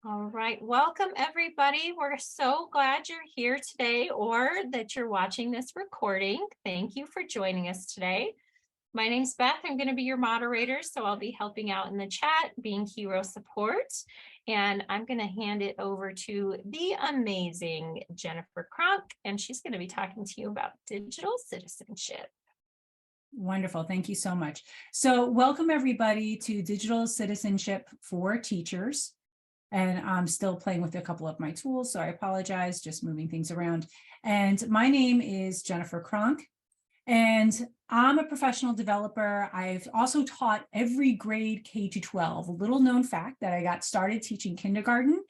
All right, welcome everybody. We're so glad you're here today or that you're watching this recording. Thank you for joining us today. My name's Beth. I'm going to be your moderator, so I'll be helping out in the chat, being hero support. And I'm going to hand it over to the amazing Jennifer Kronk, and she's going to be talking to you about digital citizenship. Wonderful. Thank you so much. So welcome everybody to Digital Citizenship for Teachers. And I'm still playing with a couple of my tools, so I apologize, just moving things around. And my name is Jennifer Kronk, and I'm a professional developer. I've also taught every grade K to 12. A little known fact that I got started teaching kindergarten,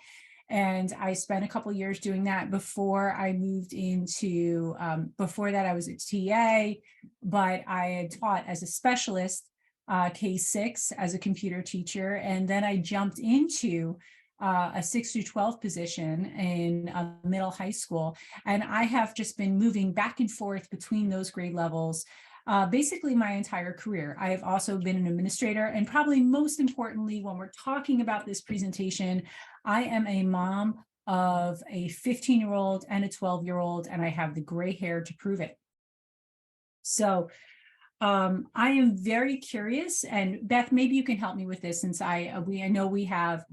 and I spent a couple years doing that before I moved into, before that I was a TA, but I had taught as a specialist K-6 as a computer teacher, and then I jumped into a 6 through 12 position in middle high school. And I have just been moving back and forth between those grade levels basically my entire career. I have also been an administrator, and probably most importantly, when we're talking about this presentation, I am a mom of a 15-year-old and a 12-year-old, and I have the gray hair to prove it. So I am very curious, and Beth, maybe you can help me with this, since I know we have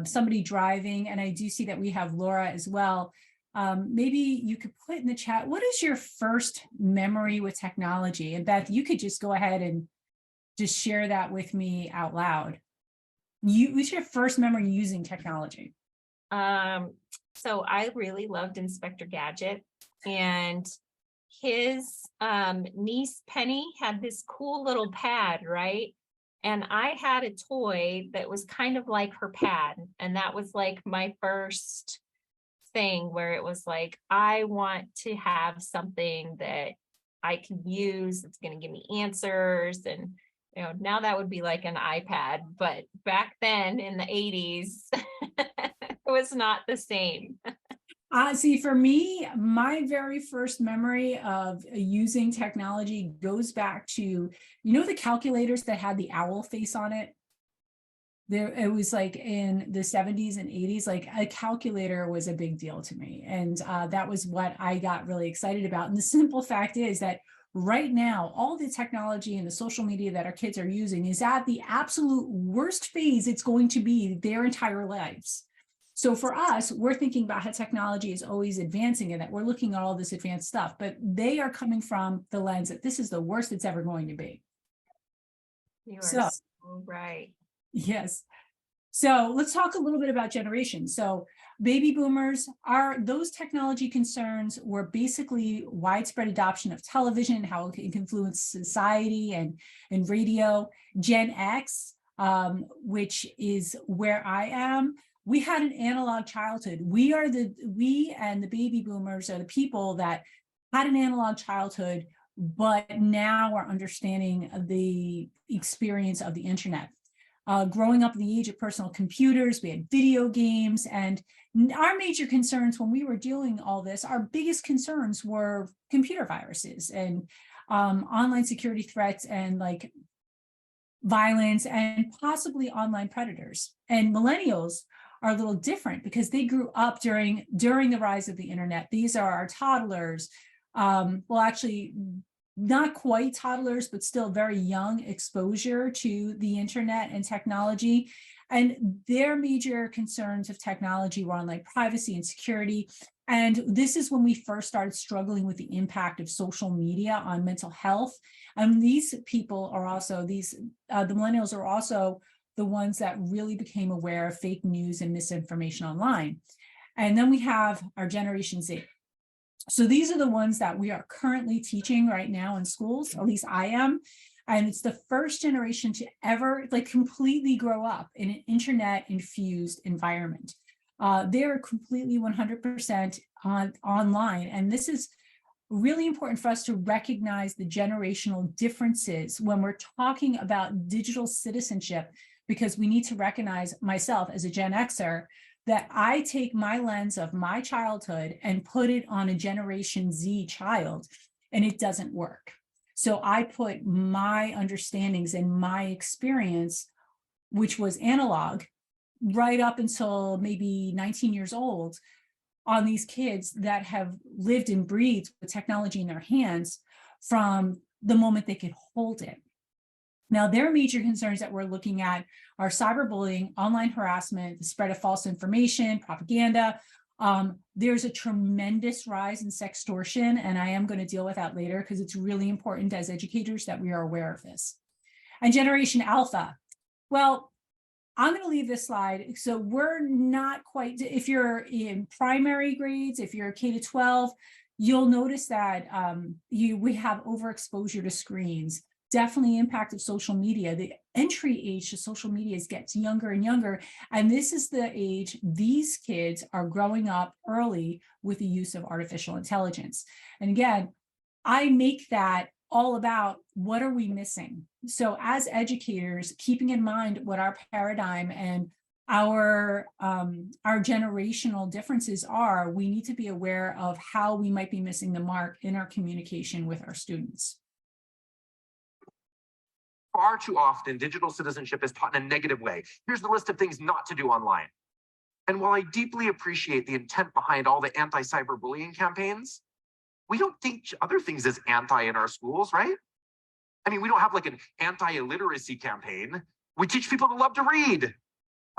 somebody driving, and I do see that we have Laura as well. Maybe you could put in the chat, what is your first memory with technology? And Beth, you could just go ahead and just share that with me out loud. What's your first memory using technology? So I really loved Inspector Gadget, and his niece Penny had this cool little pad, right? And I had a toy that was kind of like her pad. And that was like my first thing where it was like, I want to have something that I can use. It's going to give me answers. And, you know, now that would be like an iPad. But back then in the 80s, it was not the same. See, for me, my very first memory of using technology goes back to, you know, the calculators that had the owl face on it? It was like in the 70s and 80s, like a calculator was a big deal to me. And that was what I got really excited about. And the simple fact is that right now, all the technology and the social media that our kids are using is at the absolute worst phase it's going to be their entire lives. So for us, we're thinking about how technology is always advancing and that we're looking at all this advanced stuff, but they are coming from the lens that this is the worst it's ever going to be. You are so right. Yes. So let's talk a little bit about generations. So baby boomers, those technology concerns were basically widespread adoption of television, how it can influence society and radio. Gen X, which is where I am, we had an analog childhood. We and the baby boomers are the people that had an analog childhood, but now are understanding the experience of the internet. Growing up in the age of personal computers, we had video games, and our major concerns when we were doing all this, our biggest concerns were computer viruses and online security threats and like violence and possibly online predators. And millennials are a little different because they grew up during the rise of the internet. These are our toddlers. Well, actually, not quite toddlers, but still very young exposure to the internet and technology. And their major concerns of technology were on like privacy and security. And this is when we first started struggling with the impact of social media on mental health. And these people are also, the millennials are also the ones that really became aware of fake news and misinformation online. And then we have our Generation Z. So these are the ones that we are currently teaching right now in schools, at least I am. And it's the first generation to ever like completely grow up in an internet infused environment. They're completely 100% online. And this is really important for us to recognize the generational differences when we're talking about digital citizenship, because we need to recognize myself as a Gen Xer, that I take my lens of my childhood and put it on a Generation Z child, and it doesn't work. So I put my understandings and my experience, which was analog, right up until maybe 19 years old on these kids that have lived and breathed with technology in their hands from the moment they could hold it. Now, their major concerns that we're looking at are cyberbullying, online harassment, the spread of false information, propaganda. There's a tremendous rise in sextortion, and I am going to deal with that later because it's really important as educators that we are aware of this. And Generation Alpha. Well, I'm going to leave this slide. So we're not quite, if you're in primary grades, if you're K to 12, you'll notice that we have overexposure to screens. Definitely impact of social media. The entry age to social media gets younger and younger. And this is the age these kids are growing up early with the use of artificial intelligence. And again, I make that all about what are we missing? So as educators, keeping in mind what our paradigm and our generational differences are, we need to be aware of how we might be missing the mark in our communication with our students. Far too often, digital citizenship is taught in a negative way. Here's the list of things not to do online. And while I deeply appreciate the intent behind all the anti-cyberbullying campaigns, we don't teach other things as anti in our schools, right? I mean, we don't have like an anti-illiteracy campaign. We teach people to love to read.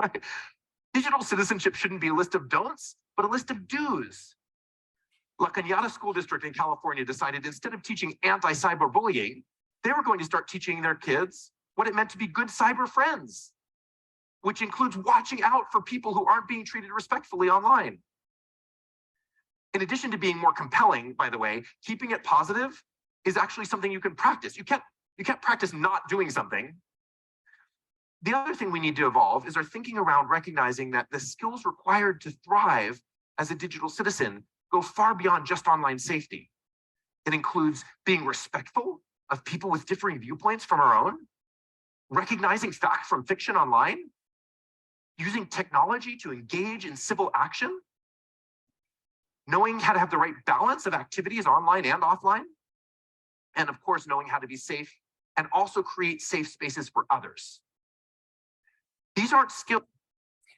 Right? Digital citizenship shouldn't be a list of don'ts, but a list of do's. La Cañada School District in California decided instead of teaching anti-cyberbullying, they were going to start teaching their kids what it meant to be good cyber friends, which includes watching out for people who aren't being treated respectfully online. In addition to being more compelling, by the way, keeping it positive is actually something you can practice. You can't practice not doing something. The other thing we need to evolve is our thinking around recognizing that the skills required to thrive as a digital citizen go far beyond just online safety. It includes being respectful of people with differing viewpoints from our own, recognizing fact from fiction online, using technology to engage in civil action, knowing how to have the right balance of activities online and offline, and of course, knowing how to be safe and also create safe spaces for others. These aren't skills.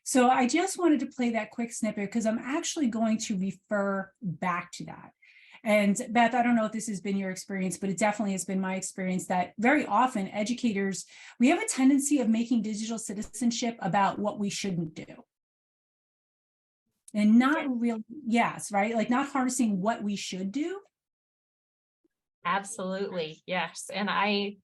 So I just wanted to play that quick snippet because I'm actually going to refer back to that. And Beth, I don't know if this has been your experience, but it definitely has been my experience that very often educators, we have a tendency of making digital citizenship about what we shouldn't do. And not real, yes, right? Like not harnessing what we should do. Absolutely, yes. And I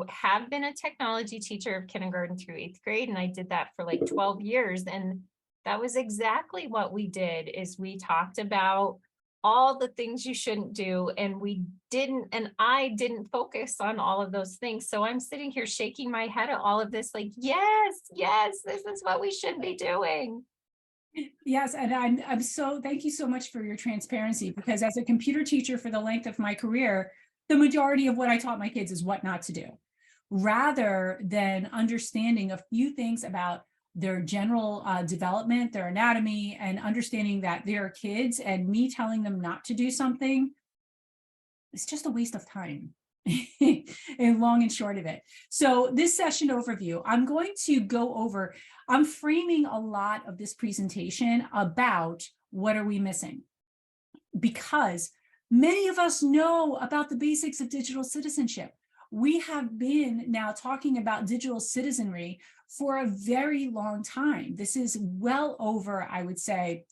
have been a technology teacher of kindergarten through 8th grade, and I did that for like 12 years. And that was exactly what we did, is we talked about all the things you shouldn't do. And I didn't focus on all of those things. So I'm sitting here shaking my head at all of this, like, yes, this is what we should be doing. Yes, and I'm so, thank you so much for your transparency, because as a computer teacher for the length of my career, the majority of what I taught my kids is what not to do, rather than understanding a few things about their general development, their anatomy, and understanding that they're kids, and me telling them not to do something, it's just a waste of time. And long and short of it. So this session overview, I'm going to go over, I'm framing a lot of this presentation about what are we missing, because many of us know about the basics of digital citizenship. We have been now talking about digital citizenry for a very long time. This is well over, I would say,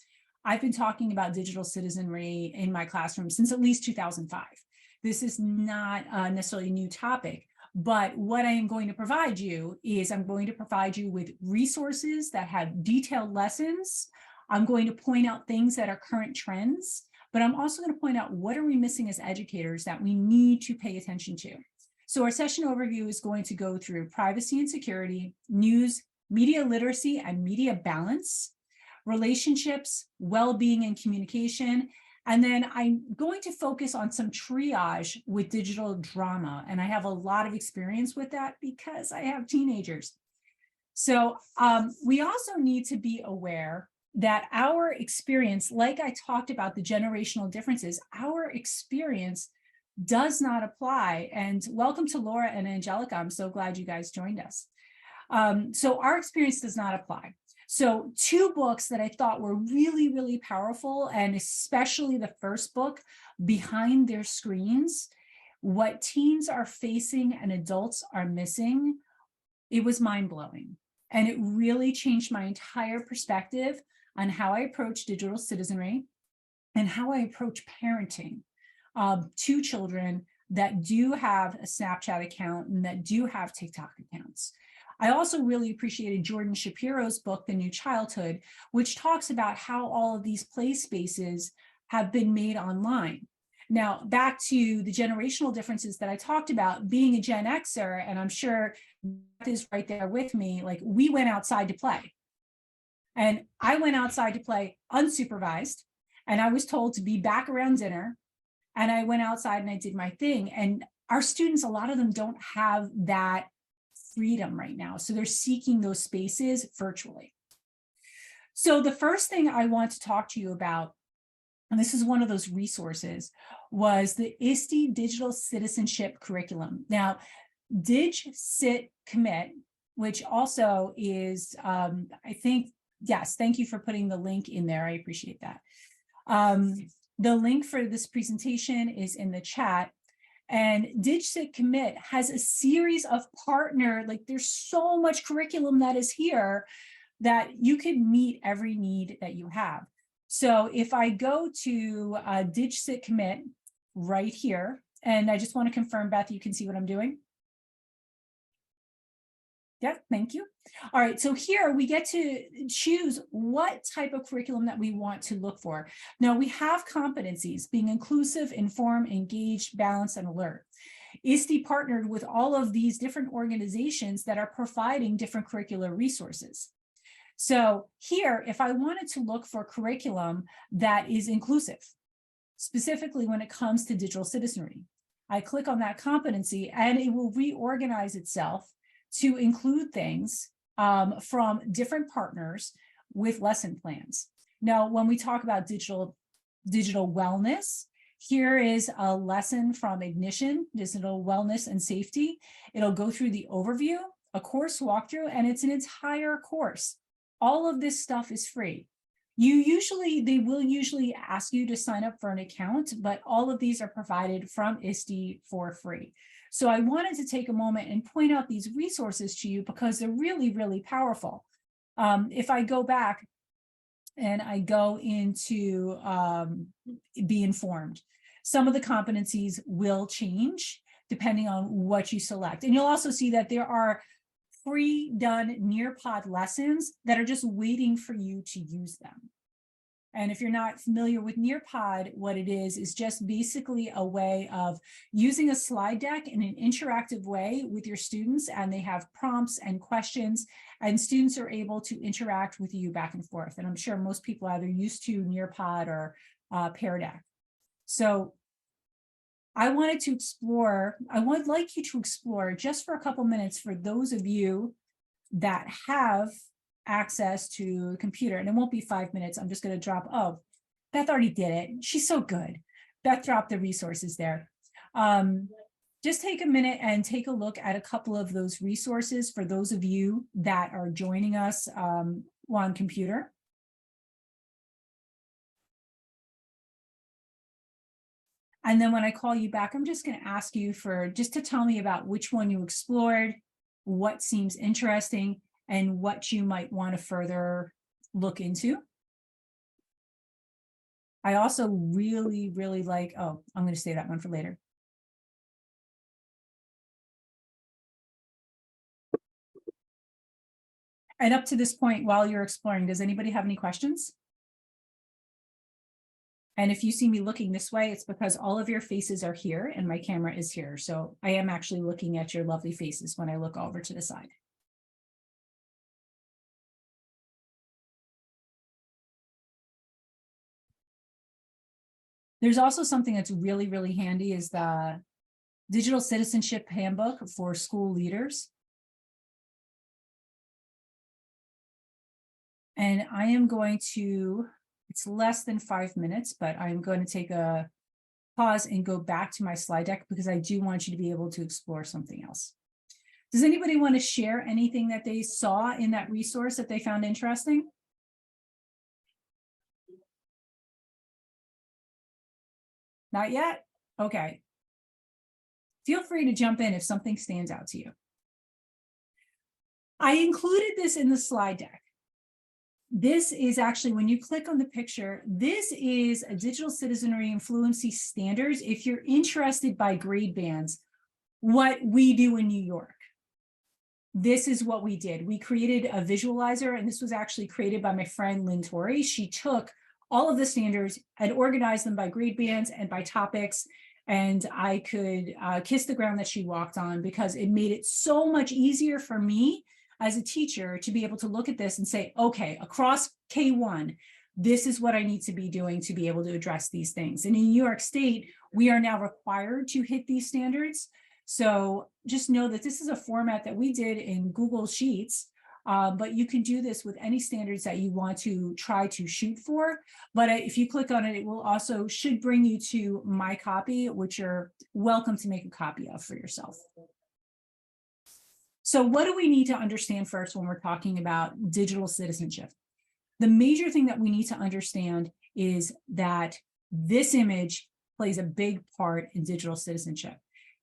I've been talking about digital citizenry in my classroom since at least 2005. This is not necessarily a new topic, but what I am going to provide you is I'm going to provide you with resources that have detailed lessons. I'm going to point out things that are current trends, but I'm also going to point out what are we missing as educators that we need to pay attention to. So our session overview is going to go through privacy and security, news, media literacy and media balance, relationships, well-being and communication. And then I'm going to focus on some triage with digital drama. And I have a lot of experience with that because I have teenagers. So we also need to be aware that our experience, like I talked about the generational differences, our experience does not apply. And welcome to Laura and Angelica. I'm so glad you guys joined us. So our experience does not apply. So 2 books that I thought were really, really powerful, and especially the first book, Behind Their Screens, What Teens Are Facing and Adults Are Missing. It was mind-blowing. And it really changed my entire perspective on how I approach digital citizenry and how I approach parenting 2 children that do have a Snapchat account and that do have TikTok accounts. I also really appreciated Jordan Shapiro's book, The New Childhood, which talks about how all of these play spaces have been made online. Now, back to the generational differences that I talked about, being a Gen Xer, and I'm sure Beth is right there with me, like we went outside to play. And I went outside to play unsupervised, and I was told to be back around dinner. And I went outside and I did my thing. And our students, a lot of them don't have that freedom right now. So they're seeking those spaces virtually. So the first thing I want to talk to you about, and this is one of those resources, was the ISTE Digital Citizenship Curriculum. Now, Dig-Cit Commit, which also is, I think, yes, thank you for putting the link in there. I appreciate that. The link for this presentation is in the chat. And Dig-Cit Commit has a series of like there's so much curriculum that is here that you can meet every need that you have. So if I go to Dig-Cit Commit right here, and I just want to confirm, Beth, you can see what I'm doing? Yeah, thank you. All right, so here we get to choose what type of curriculum that we want to look for. Now we have competencies: being inclusive, informed, engaged, balanced, and alert. ISTE partnered with all of these different organizations that are providing different curricular resources. So here, if I wanted to look for curriculum that is inclusive, specifically when it comes to digital citizenry, I click on that competency and it will reorganize itself to include things from different partners with lesson plans. Now, when we talk about digital wellness, here is a lesson from Ignition, Digital Wellness and Safety. It'll go through the overview, a course walkthrough, and it's an entire course. All of this stuff is free. They will usually ask you to sign up for an account, but all of these are provided from ISTE for free. So I wanted to take a moment and point out these resources to you because they're really, really powerful. If I go back and I go into Be Informed, some of the competencies will change depending on what you select. And you'll also see that there are pre-done Nearpod lessons that are just waiting for you to use them. And if you're not familiar with Nearpod, what it is just basically a way of using a slide deck in an interactive way with your students, and they have prompts and questions, and students are able to interact with you back and forth. And I'm sure most people are either used to Nearpod or Pear Deck. So I would like you to explore just for a couple minutes, for those of you that have access to a computer, and it won't be 5 minutes. I'm just going to drop, oh, Beth already did it. She's so good. Beth dropped the resources there. Just take a minute and take a look at a couple of those resources for those of you that are joining us on computer. And then when I call you back, I'm just going to ask you to tell me about which one you explored, what seems interesting, and what you might want to further look into. I also really, really like, oh, I'm going to save that one for later. And up to this point, while you're exploring, does anybody have any questions? And if you see me looking this way, it's because all of your faces are here and my camera is here. So I am actually looking at your lovely faces when I look over to the side. There's also something that's really, really handy, is the Digital Citizenship Handbook for school leaders. And I am going to, it's less than 5 minutes, but I'm going to take a pause and go back to my slide deck because I do want you to be able to explore something else. Does anybody want to share anything that they saw in that resource that they found interesting? Not yet? Okay. Feel free to jump in if something stands out to you. I included this in the slide deck. This is actually, when you click on the picture, this is a digital citizenry and fluency standards. If you're interested by grade bands, what we do in New York. This is what we did. We created a visualizer, and this was actually created by my friend Lynn Torrey. She took all of the standards and organized them by grade bands and by topics. And I could kiss the ground that she walked on, because it made it so much easier for me as a teacher to be able to look at this and say, okay, across K1, this is what I need to be doing to be able to address these things. And in New York State, we are now required to hit these standards. So just know that this is a format that we did in Google Sheets, but you can do this with any standards that you want to try to shoot for. But if you click on it, it will also should bring you to my copy, which you're welcome to make a copy of for yourself. So what do we need to understand first when we're talking about digital citizenship? The major thing that we need to understand is that this image plays a big part in digital citizenship.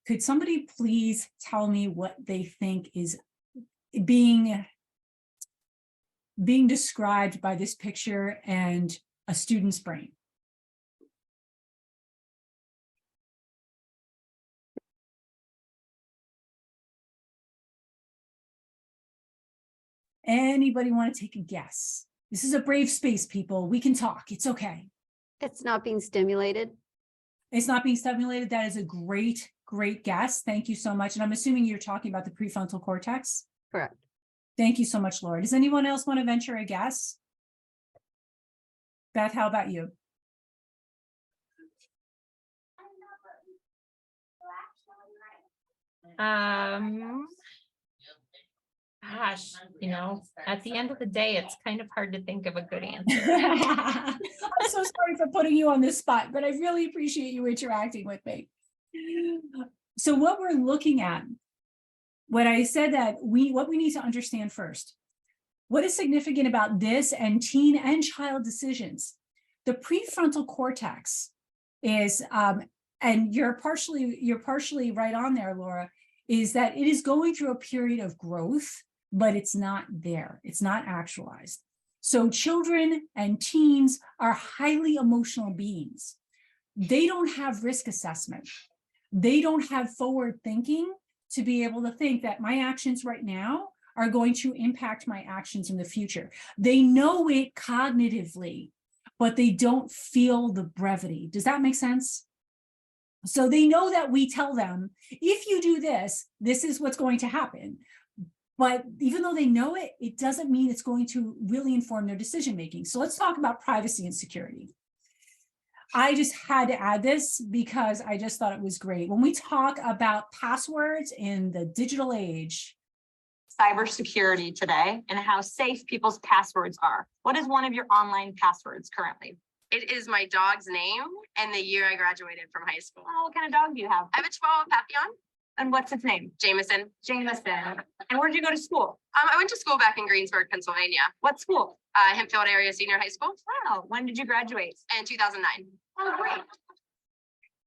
Could somebody please tell me what they think is being described by this picture and a student's brain? Anybody want to take a guess? This is a brave space, people. We can talk. It's okay. It's not being stimulated. It's not being stimulated. That is a great guess. Thank you so much. And I'm assuming you're talking about the prefrontal cortex. Correct. Thank you so much, Laura. Does anyone else want to venture a guess? Beth, how about you? Gosh, you know, at the end of the day, it's kind of hard to think of a good answer. I'm so sorry for putting you on this spot, but I really appreciate you interacting with me. So what we're looking at, what I said that what we need to understand first, what is significant about this and teen and child decisions? The prefrontal cortex is, and you're partially right on there, Laura, is that it is going through a period of growth, but it's not there. It's not actualized. So children and teens are highly emotional beings. They don't have risk assessment. They don't have forward thinking to be able to think that my actions right now are going to impact my actions in the future. They know it cognitively, but they don't feel the brevity. Does that make sense? So they know that we tell them, if you do this, this is what's going to happen. But even though they know it, it doesn't mean it's going to really inform their decision-making. So let's talk about privacy and security. I just had to add this because I just thought it was great. When we talk about passwords in the digital age, cybersecurity today and how safe people's passwords are. What is one of your online passwords currently? It is my dog's name and the year I graduated from high school. Oh, what kind of dog do you have? I have a Chihuahua Papillon. And what's its name? Jameson. Jameson. And where did you go to school? I went to school back in Greensburg, Pennsylvania. What school? Hempfield Area Senior High School. Wow. When did you graduate? In 2009. Oh, great.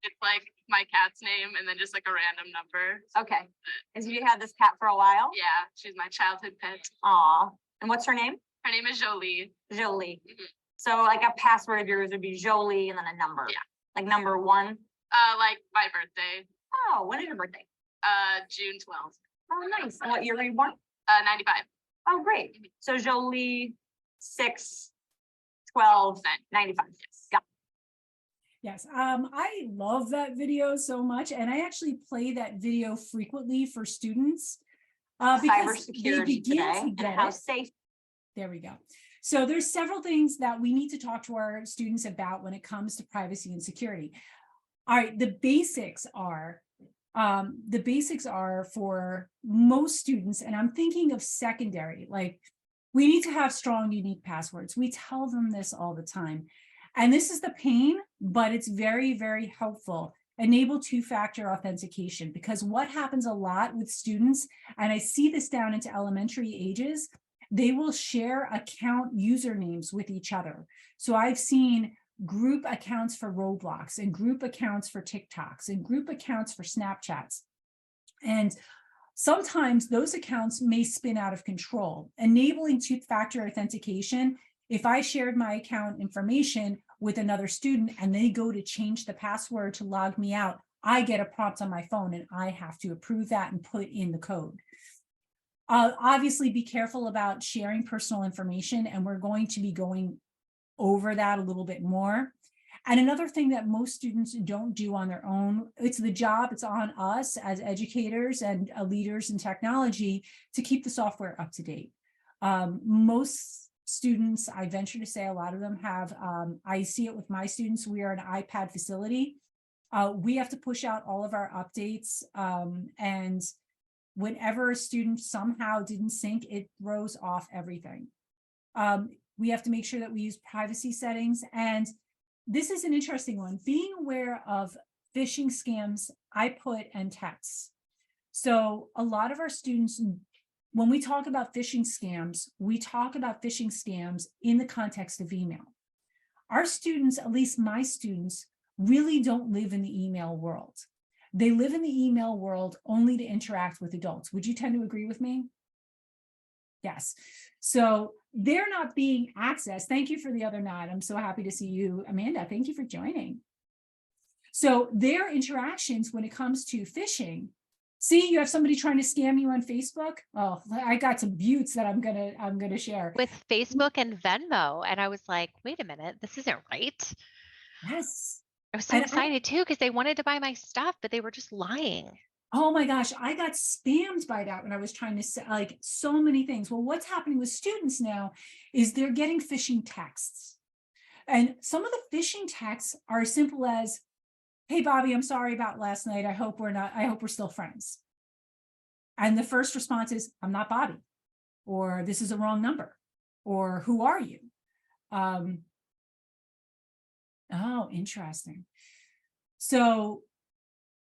It's like my cat's name and then just like a random number. Okay. Has you had this cat for a while? Yeah, she's my childhood pet. Aw. And what's her name? Her name is Jolie. Jolie. Mhm. So like a password of yours would be Jolie and then a number. Yeah. Like number 1. Like my birthday. Oh, when is your birthday? June 12th. Oh, nice. And what year were you born? 95. Oh, great. So Jolie, 6, 12, 95. Yes. Got it. yes, I love that video so much. And I actually play that video frequently for students. Because they Cybersecurity begin today to and get how it. safe. There we go. So there's several things that we need to talk to our students about when it comes to privacy and security. All right, the basics are for most students, and I'm thinking of secondary, like we need to have strong, unique passwords. We tell them this all the time. And this is the pain, but it's very, very helpful enable two-factor authentication, because what happens a lot with students, and I see this down into elementary ages, they will share account usernames with each other. So I've seen group accounts for Roblox and group accounts for TikToks and group accounts for Snapchats. And sometimes those accounts may spin out of control. Enabling two-factor authentication, if I shared my account information with another student and they go to change the password to log me out, I get a prompt on my phone and I have to approve that and put in the code. Obviously, be careful about sharing personal information, and we're going to be going over that a little bit more. And another thing that most students don't do on their own, it's on us as educators and leaders in technology to keep the software up to date. Most students, I venture to say a lot of them have, I see it with my students, we are an iPad facility. We have to push out all of our updates, and whenever a student somehow didn't sync, it throws off everything. We have to make sure that we use privacy settings. And this is an interesting one, being aware of phishing scams, and texts. So a lot of our students, when we talk about phishing scams, we talk about phishing scams in the context of email. Our students, at least my students, really don't live in the email world. They live in the email world only to interact with adults. Would you tend to agree with me? Yes. So they're not being accessed. Thank you for the other nod. I'm so happy to see you, Amanda. Thank you for joining. So their interactions when it comes to phishing, see, you have somebody trying to scam you on Facebook. Oh, I got some buttes that I'm gonna share. With Facebook and Venmo. And I was like, wait a minute, this isn't right. Yes. I was so excited too, because they wanted to buy my stuff, but they were just lying. Oh my gosh, I got spammed by that when I was trying to say, like, so many things. Well, what's happening with students now is they're getting phishing texts. And some of the phishing texts are as simple as, hey, Bobby, I'm sorry about last night. I hope we're still friends. And the first response is, I'm not Bobby, or this is a wrong number, or who are you? Oh, interesting. So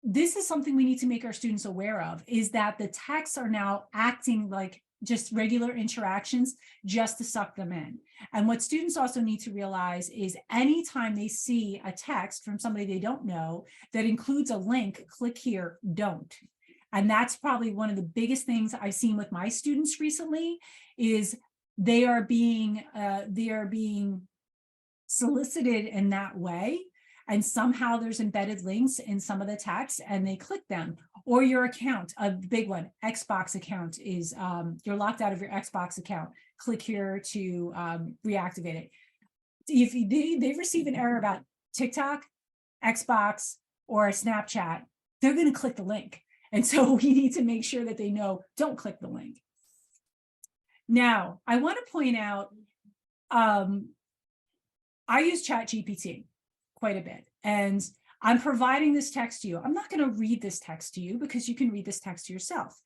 this is something we need to make our students aware of, is that the texts are now acting like just regular interactions just to suck them in. And what students also need to realize is anytime they see a text from somebody they don't know that includes a link, click here, don't. And that's probably one of the biggest things I've seen with my students recently is they are being solicited in that way. And somehow there's embedded links in some of the texts and they click them. Or your account, a big one, Xbox account is, you're locked out of your Xbox account. Click here to reactivate it. If they receive an error about TikTok, Xbox, or a Snapchat, they're going to click the link. And so we need to make sure that they know, don't click the link. Now, I want to point out, I use ChatGPT quite a bit, and I'm providing this text to you. I'm not going to read this text to you because you can read this text to yourself.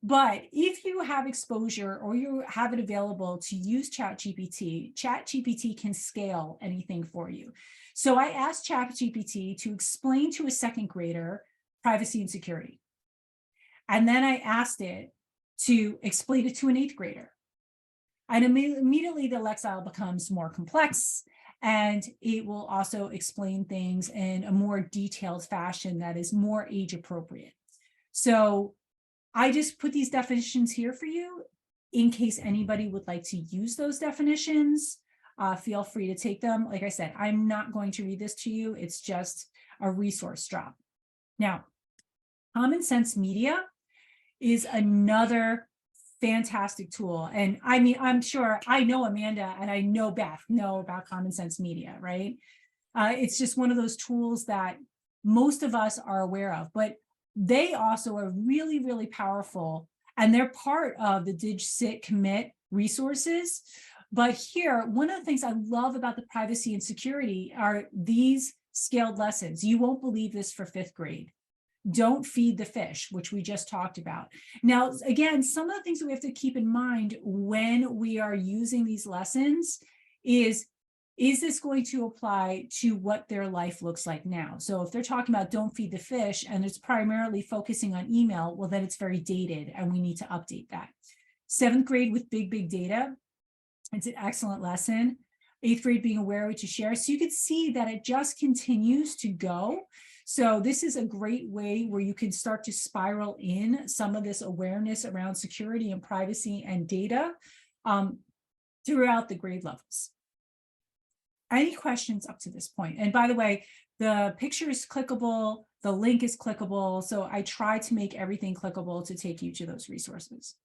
But if you have exposure or you have it available to use ChatGPT, ChatGPT can scale anything for you. So I asked ChatGPT to explain to a second grader privacy and security. And then I asked it to explain it to an 8th grader. And immediately the lexile becomes more complex, and it will also explain things in a more detailed fashion that is more age appropriate. So I just put these definitions here for you in case anybody would like to use those definitions. Feel free to take them. Like I said, I'm not going to read this to you. It's just a resource drop. Now, Common Sense Media is another fantastic tool. And I mean, I'm sure I know Amanda and I know Beth know about Common Sense Media, right? It's just one of those tools that most of us are aware of, but they also are really, really powerful. And they're part of the DigCit commit resources. But here, one of the things I love about the privacy and security are these scaled lessons. You won't believe this for 5th grade. Don't feed the fish, which we just talked about. Now, again, some of the things that we have to keep in mind when we are using these lessons is is this going to apply to what their life looks like now? So if they're talking about don't feed the fish and it's primarily focusing on email, well, then it's very dated and we need to update that. 7th grade with big data, it's an excellent lesson. 8th grade being aware of what to share. So you can see that it just continues to go. So this is a great way where you can start to spiral in some of this awareness around security and privacy and data throughout the grade levels. Any questions up to this point? And by the way, the picture is clickable, the link is clickable. So I try to make everything clickable to take you to those resources.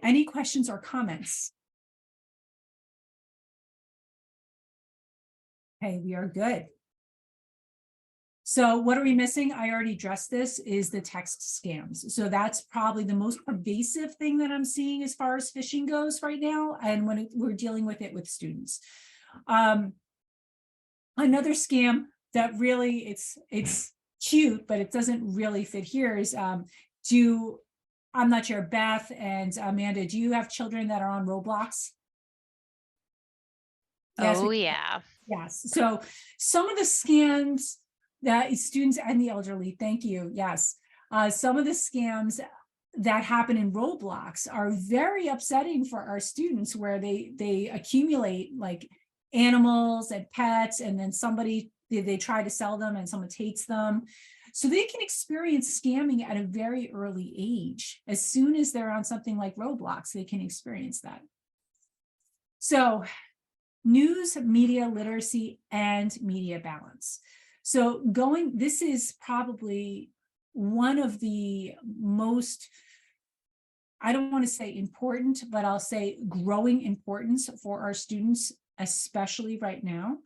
Any questions or comments? Okay, we are good. So what are we missing? I already addressed this, is the text scams. So that's probably the most pervasive thing that I'm seeing as far as phishing goes right now. And when we're dealing with it with students. Another scam that really it's cute, but it doesn't really fit here is I'm not sure, Beth and Amanda, do you have children that are on Roblox? Yes, Oh, yeah. yes. So some of the scams that students and the elderly, thank you. Yes. Some of the scams that happen in Roblox are very upsetting for our students, where they accumulate like animals and pets, and then they try to sell them and someone takes them. So they can experience scamming at a very early age. As soon as they're on something like Roblox, they can experience that. So news, media literacy, and media balance. So this is probably one of the most, I don't want to say important, but I'll say growing importance for our students, especially right now,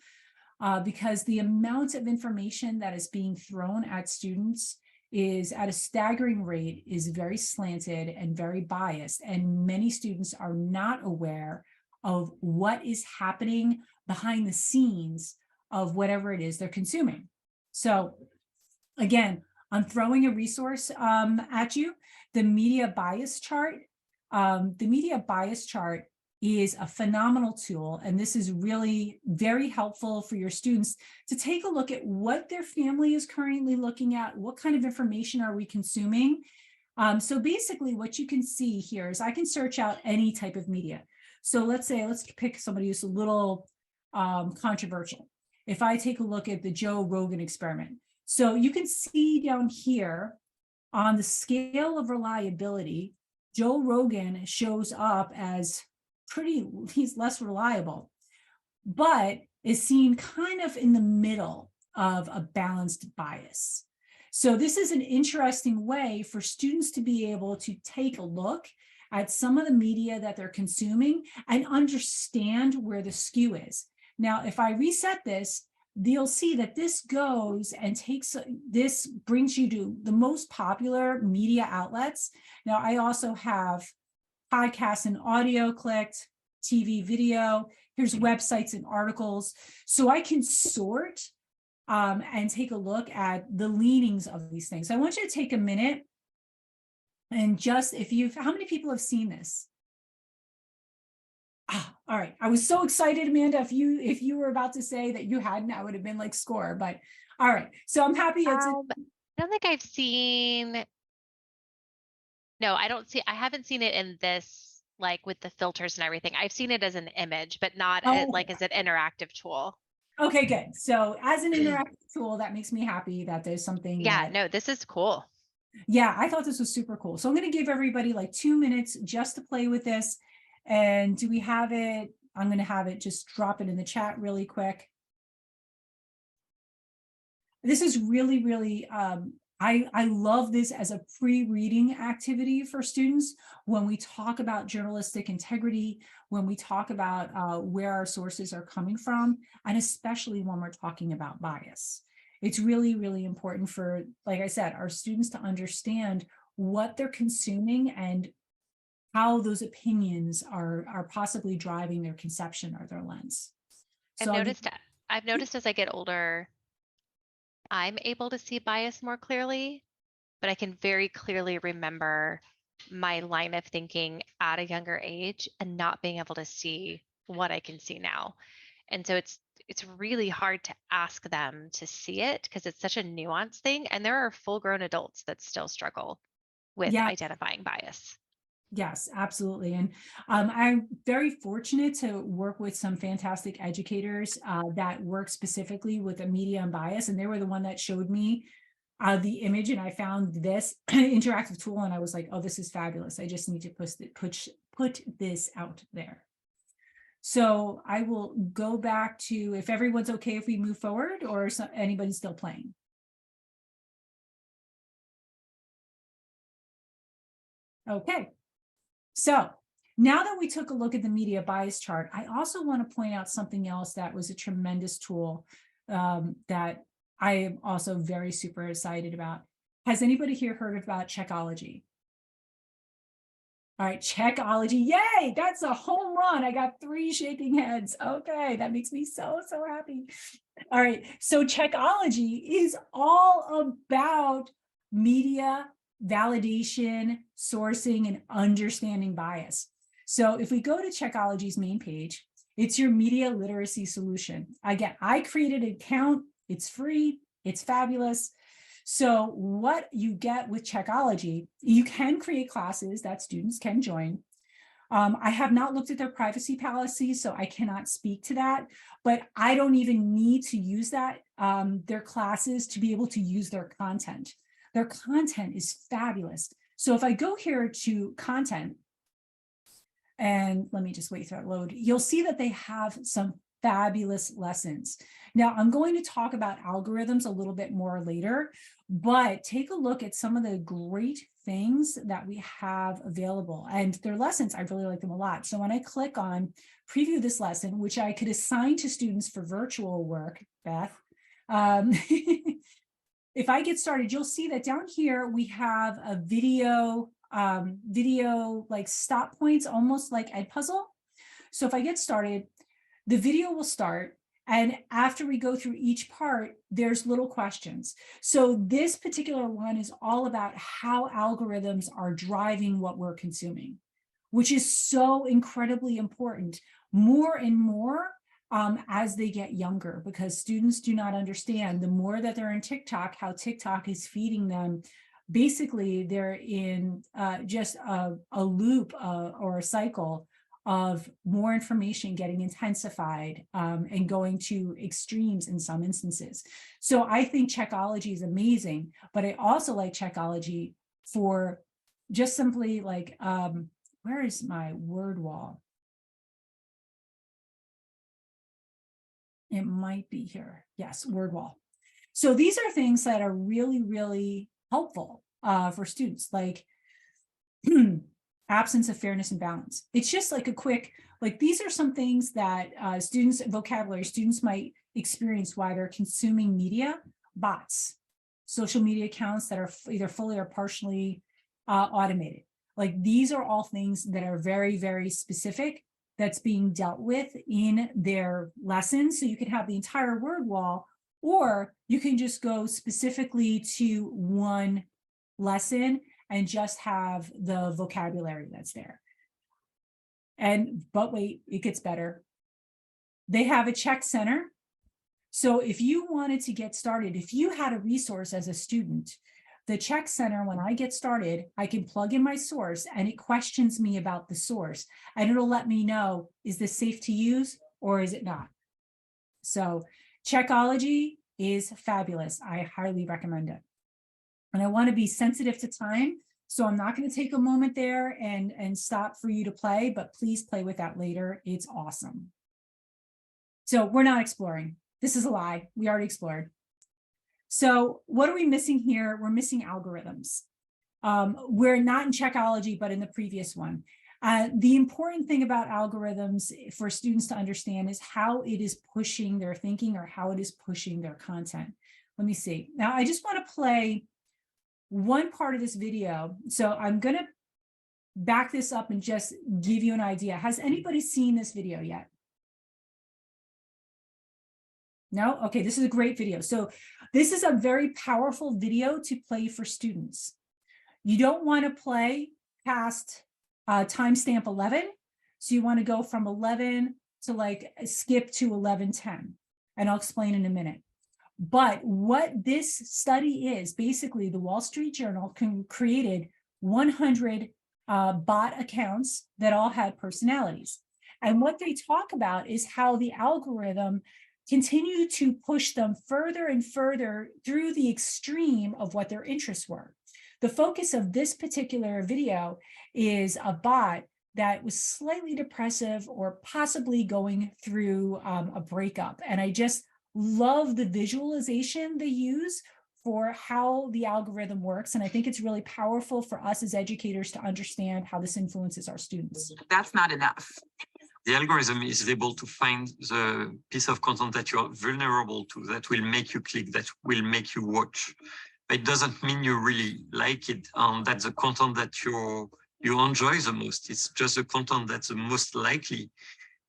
because the amount of information that is being thrown at students is at a staggering rate, is very slanted and very biased. And many students are not aware of what is happening behind the scenes of whatever it is they're consuming. So again, I'm throwing a resource at you, the media bias chart. The media bias chart is a phenomenal tool, and this is really very helpful for your students to take a look at what their family is currently looking at, what kind of information are we consuming. So basically what you can see here is I can search out any type of media. So let's pick somebody who's a little controversial. If I take a look at the Joe Rogan experiment, so you can see down here on the scale of reliability, Joe Rogan shows up as he's less reliable, but is seen kind of in the middle of a balanced bias. So this is an interesting way for students to be able to take a look at some of the media that they're consuming and understand where the skew is. Now, if I reset this, you'll see that this goes and this brings you to the most popular media outlets. Now, I also have podcasts and audio clicked, TV, video, here's websites and articles. So I can sort and take a look at the leanings of these things. So I want you to take a minute and just, how many people have seen this? All right. I was so excited, Amanda. If you were about to say that you hadn't, I would have been like score, but all right. So I'm happy. I don't think I've seen, no, I haven't seen it in this, like with the filters and everything. I've seen it as an image, but not like as an interactive tool. Okay, good. So as an interactive tool, that makes me happy that there's something. Yeah, no, this is cool. Yeah, I thought this was super cool. So I'm going to give everybody like 2 minutes just to play with this. And do we have it? I'm going to have it just drop it in the chat really quick. This is really, really, I love this as a pre-reading activity for students when we talk about journalistic integrity, when we talk about where our sources are coming from, and especially when we're talking about bias. It's really, really important for, like I said, our students to understand what they're consuming and how those opinions are possibly driving their conception or their lens. So I've noticed as I get older, I'm able to see bias more clearly, but I can very clearly remember my line of thinking at a younger age and not being able to see what I can see now. And so it's really hard to ask them to see it because it's such a nuanced thing. And there are full grown adults that still struggle with Yeah. identifying bias. Yes, absolutely. And I'm very fortunate to work with some fantastic educators that work specifically with the media and bias. And they were the one that showed me the image, and I found this interactive tool and I was like, oh, this is fabulous. I just need to put this out there. So I will go back to, if everyone's okay if we move forward, or is anybody still playing? Okay. So now that we took a look at the media bias chart, I also want to point out something else that was a tremendous tool that I am also very super excited about. Has anybody here heard about Checkology? All right, Checkology, yay, that's a home run. I got 3 shaking heads. Okay, that makes me so happy. All right, so Checkology is all about media validation, sourcing, and understanding bias. So if we go to Checkology's main page, it's your media literacy solution. Again, I created an account, it's free, it's fabulous. So what you get with Checkology, you can create classes that students can join. I have not looked at their privacy policy, so I cannot speak to that, but I don't even need to use that, their classes, to be able to use their content. Their content is fabulous. So if I go here to content, and let me just wait for that load, you'll see that they have some fabulous lessons. Now, I'm going to talk about algorithms a little bit more later, but take a look at some of the great things that we have available. And their lessons, I really like them a lot. So when I click on preview this lesson, which I could assign to students for virtual work, Beth, if I get started, you'll see that down here we have a video like stop points, almost like Edpuzzle. So if I get started, the video will start, and after we go through each part, there's little questions. So this particular one is all about how algorithms are driving what we're consuming, which is so incredibly important, more and more as they get younger, because students do not understand, the more that they're in TikTok, how TikTok is feeding them. Basically, they're in just a loop or a cycle of more information getting intensified and going to extremes in some instances. So I think Checkology is amazing, but I also like Checkology for just simply like, where is my word wall? It might be here. Yes, word wall. So these are things that are really, really helpful for students, like absence of fairness and balance. It's just like a quick, like these are some things that vocabulary students might experience while they're consuming media. Bots, social media accounts that are either fully or partially automated. Like these are all things that are very, very specific that's being dealt with in their lessons. So you can have the entire word wall, or you can just go specifically to one lesson and just have the vocabulary that's there. But wait, it gets better. They have a check center. So if you wanted to get started, if you had a resource as a student, the check center, when I get started, I can plug in my source and it questions me about the source, and it'll let me know, is this safe to use or is it not? So Checkology is fabulous. I highly recommend it. And I want to be sensitive to time, so I'm not going to take a moment there and stop for you to play, but please play with that later. It's awesome. So we're not exploring. This is a lie. We already explored. So what are we missing here? We're missing algorithms. We're not in Checkology, but in the previous one. The important thing about algorithms for students to understand is how it is pushing their thinking, or how it is pushing their content. Let me see. Now, I just want to play one part of this video. So I'm going to back this up and just give you an idea. Has anybody seen this video yet? No? Okay, this is a great video. So this is a very powerful video to play for students. You don't want to play past timestamp 11. So you want to go from 11 to like skip to 11:10, and I'll explain in a minute. But what this study is, basically the Wall Street Journal created 100 bot accounts that all had personalities. And what they talk about is how the algorithm continued to push them further and further through the extreme of what their interests were. The focus of this particular video is a bot that was slightly depressive or possibly going through a breakup. And I just love the visualization they use for how the algorithm works. And I think it's really powerful for us as educators to understand how this influences our students. That's not enough. The algorithm is able to find the piece of content that you're vulnerable to, that will make you click, that will make you watch. It doesn't mean you really like it. That's the content that you enjoy the most. It's just the content that's the most likely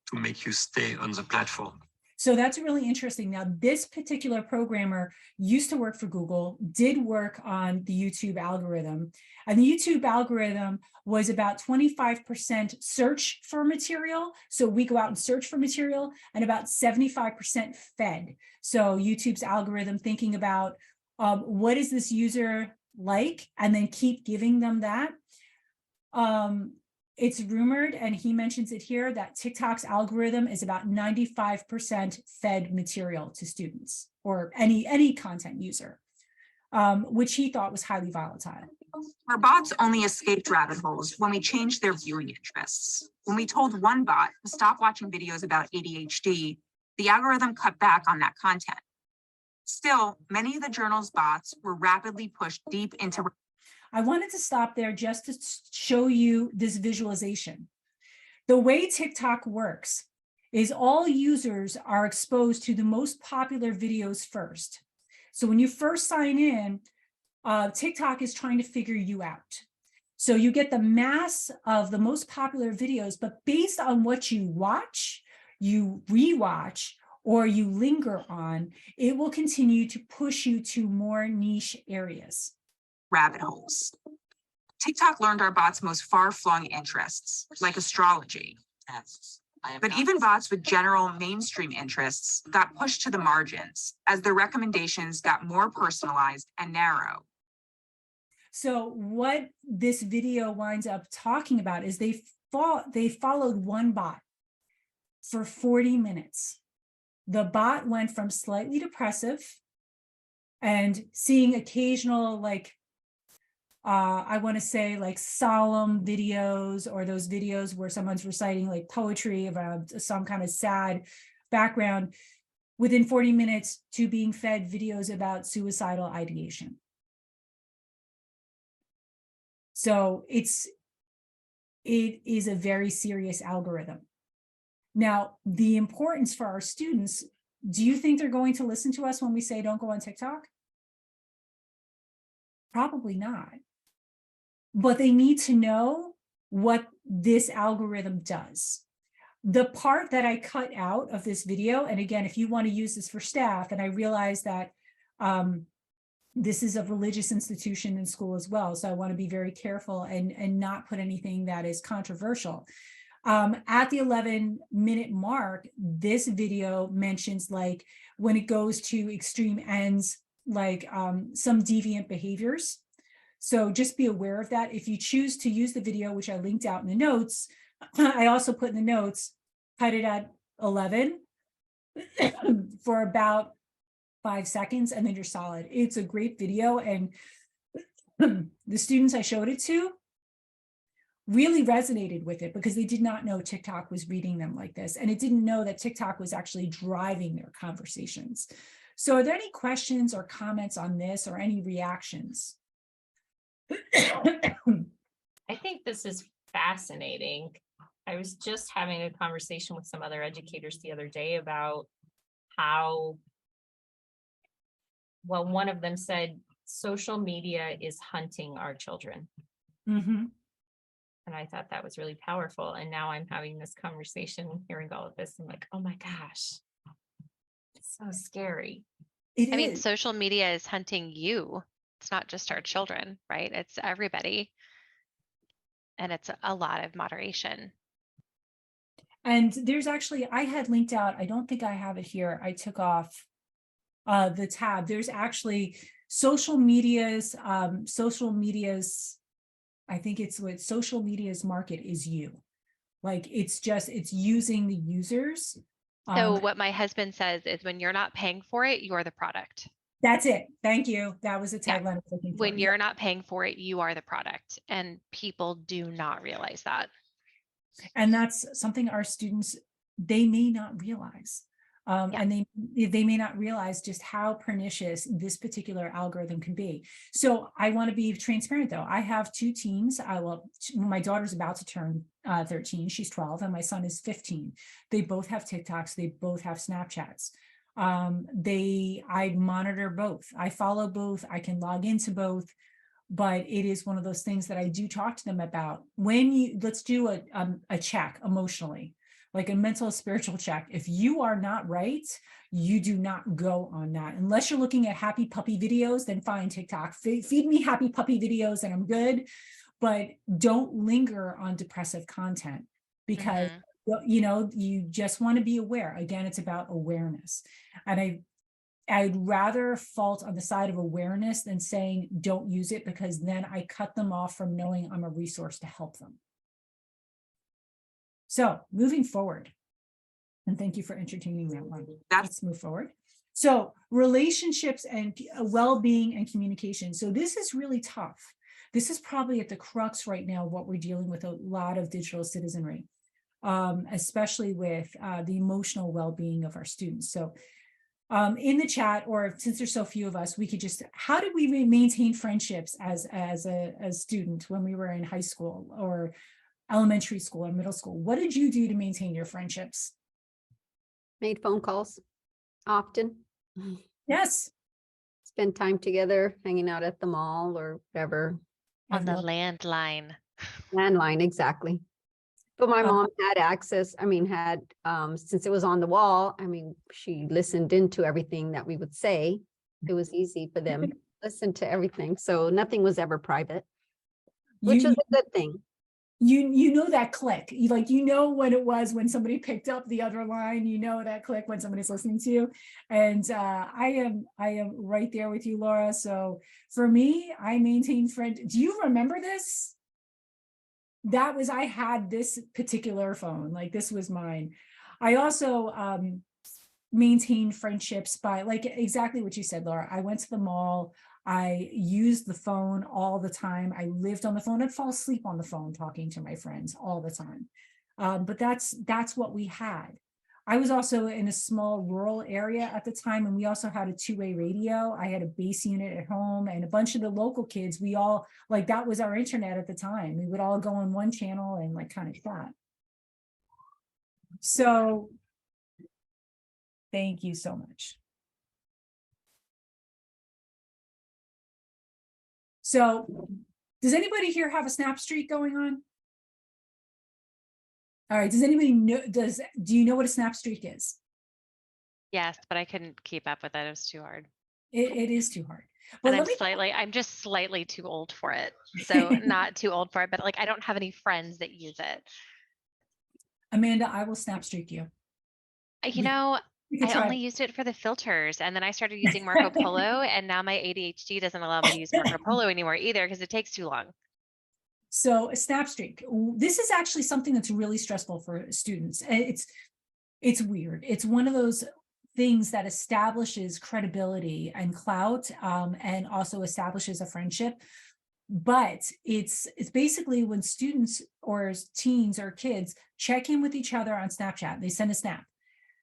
to make you stay on the platform. So that's really interesting. Now, this particular programmer used to work for Google, did work on the YouTube algorithm, and the YouTube algorithm was about 25% search for material. So we go out and search for material, and about 75% fed. So YouTube's algorithm thinking about what is this user like, and then keep giving them that. It's rumored, and he mentions it here, that TikTok's algorithm is about 95% fed material to students or any content user, which he thought was highly volatile. Our bots only escaped rabbit holes when we changed their viewing interests. When we told one bot to stop watching videos about ADHD, the algorithm cut back on that content. Still, many of the journal's bots were rapidly pushed deep into. I wanted to stop there just to show you this visualization. The way TikTok works is all users are exposed to the most popular videos first. So when you first sign in, TikTok is trying to figure you out. So you get the mass of the most popular videos, but based on what you watch, you rewatch, or you linger on, it will continue to push you to more niche areas. Rabbit holes. TikTok learned our bots' most far-flung interests, like astrology. But even bots with general mainstream interests got pushed to the margins as their recommendations got more personalized and narrow. So what this video winds up talking about is they followed one bot for 40 minutes. The bot went from slightly depressive and seeing occasional, like, I want to say like solemn videos, or those videos where someone's reciting like poetry about some kind of sad background, within 40 minutes to being fed videos about suicidal ideation. So it is a very serious algorithm. Now, the importance for our students, do you think they're going to listen to us when we say don't go on TikTok? Probably not. But they need to know what this algorithm does. The part that I cut out of this video, and again, if you want to use this for staff, and I realize that this is a religious institution in school as well, so I want to be very careful and not put anything that is controversial. At the 11-minute mark, this video mentions, like, when it goes to extreme ends, like some deviant behaviors. So just be aware of that. If you choose to use the video, which I linked out in the notes, I also put in the notes, cut it at 11 for about 5 seconds, and then you're solid. It's a great video. And the students I showed it to really resonated with it because they did not know TikTok was reading them like this. And it didn't know that TikTok was actually driving their conversations. So are there any questions or comments on this, or any reactions? I think this is fascinating. I was just having a conversation with some other educators the other day about how, well, one of them said social media is hunting our children. Mm-hmm. And I thought that was really powerful. And now I'm having this conversation, hearing all of this. I'm like, oh my gosh, it's so scary. I mean, social media is hunting you. It's not just our children, right? It's everybody. And it's a lot of moderation. And there's actually, I had linked out, I don't think I have it here. I took off the tab. There's actually social media's, I think it's what social media's market is you. Like it's using the users. So what my husband says is when you're not paying for it, you're the product. That's it. Thank you. That was the Yeah. tagline I was looking for. When you're not paying for it, you are the product. And people do not realize that. And that's something our students, they may not realize. And they may not realize just how pernicious this particular algorithm can be. So I want to be transparent though. I have two teens. My daughter's about to turn 13. She's 12 and my son is 15. They both have TikToks. They both have Snapchats. I monitor both. I follow both. I can log into both. But it is one of those things that I do talk to them about. Let's do a check emotionally, like a mental spiritual check. If you are not right, you do not go on that. Unless you're looking at happy puppy videos, then fine, TikTok. Feed me happy puppy videos and I'm good. But don't linger on depressive content because you just want to be aware. Again, it's about awareness. And I'd rather fault on the side of awareness than saying don't use it, because then I cut them off from knowing I'm a resource to help them. So moving forward, and thank you for entertaining that one. Let's move forward. So relationships and well-being and communication. So this is really tough. This is probably at the crux right now of what we're dealing with a lot of digital citizenry, especially with the emotional well-being of our students. So in the chat, or since there's so few of us, we could just, how did we maintain friendships as a student when we were in high school or elementary school or middle school? What did you do to maintain your friendships? Made phone calls often. Yes. Spend time together, hanging out at the mall or whatever. On the landline. Landline, exactly. But my mom had access, since it was on the wall, she listened into everything that we would say. It was easy for them to listen to everything. So nothing was ever private, which is a good thing. You know that click, you know when it was when somebody picked up the other line, you know that click when somebody's listening to you. And I am right there with you, Laura. So for me, I maintain friend. Do you remember this? I had this particular phone, like this was mine. I also maintained friendships by exactly what you said, Laura. I went to the mall. I used the phone all the time. I lived on the phone. I'd fall asleep on the phone talking to my friends all the time. But that's what we had. I was also in a small rural area at the time, and we also had a two-way radio. I had a base unit at home, and a bunch of the local kids, we all, that was our internet at the time. We would all go on one channel and kind of that. So thank you so much. So does anybody here have a snap streak going on? All right, does anybody know, do you know what a snap streak is? Yes, but I couldn't keep up with it. It was too hard. It is too hard. But And I'm just slightly too old for it. So not too old for it, but I don't have any friends that use it. Amanda, I will snap streak you. I only used it for the filters, and then I started using Marco Polo, and now my ADHD doesn't allow me to use Marco Polo anymore either because it takes too long. So a snap streak, this is actually something that's really stressful for students. It's weird. It's one of those things that establishes credibility and clout, and also establishes a friendship. But it's basically when students or teens or kids check in with each other on Snapchat, they send a snap.